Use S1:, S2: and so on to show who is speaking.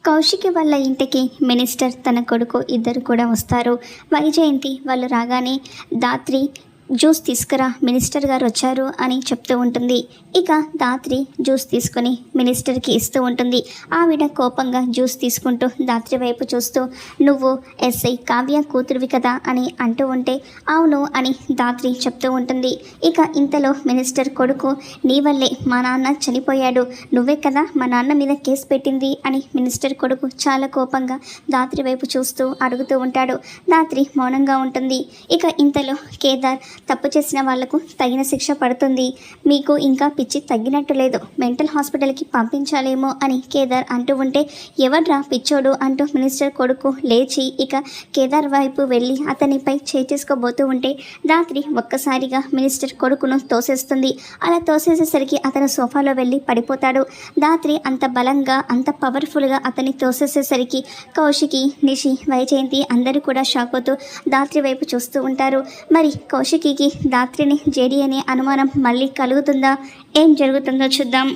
S1: కౌశికి వాళ్ళ ఇంటికి మినిస్టర్ తన కొడుకు ఇద్దరు కూడా వస్తారు. వైజయంతి వాళ్ళు రాగానే దాత్రి జ్యూస్ తీసుకురా, మినిస్టర్ గారు వచ్చారు అని చెప్తూ ఉంటుంది. ఇక దాత్రి జ్యూస్ తీసుకొని మినిస్టర్కి ఇస్తూ ఉంటుంది. ఆవిడ కోపంగా జ్యూస్ తీసుకుంటూ దాత్రి వైపు చూస్తూ, నువ్వు ఎస్ఐ కావ్య కూతురువి కదా అని అంటూ ఉంటే, అవును అని దాత్రి చెప్తూ ఉంటుంది. ఇక ఇంతలో మినిస్టర్ కొడుకు, నీ వల్లే మా నాన్న చనిపోయాడు, నువ్వే కదా మా నాన్న మీద కేసు పెట్టింది అని మినిస్టర్ కొడుకు చాలా కోపంగా దాత్రి వైపు చూస్తూ అడుగుతూ ఉంటాడు. దాత్రి మౌనంగా ఉంటుంది. ఇక ఇంతలో కేదార్, తప్పు చేసిన వాళ్లకు తగిన శిక్ష పడుతుంది, మీకు ఇంకా పిచ్చి తగ్గినట్టు లేదు, మెంటల్ హాస్పిటల్కి పంపించాలేమో అని కేదార్ అంటూ ఉంటే, ఎవర్రా పిచ్చోడు అంటూ మినిస్టర్ కొడుకు లేచి ఇక కేదార్ వైపు వెళ్ళి అతనిపై చేసుకోబోతూ ఉంటే దాత్రి ఒక్కసారిగా మినిస్టర్ కొడుకును తోసేస్తుంది. అలా తోసేసేసరికి అతను సోఫాలో వెళ్ళి పడిపోతాడు. దాత్రి అంత బలంగా అంత పవర్ఫుల్గా అతన్ని తోసేసేసరికి కౌశికి, నిషి, వైజయంతి అందరూ కూడా షాక్ అవుతూ దాత్రి వైపు చూస్తూ ఉంటారు. మరి కౌశికి దాత్రిని జేడి అనే అనుమానం మళ్ళీ కలుగుతుందా? ఏం జరుగుతుందో చూద్దాం.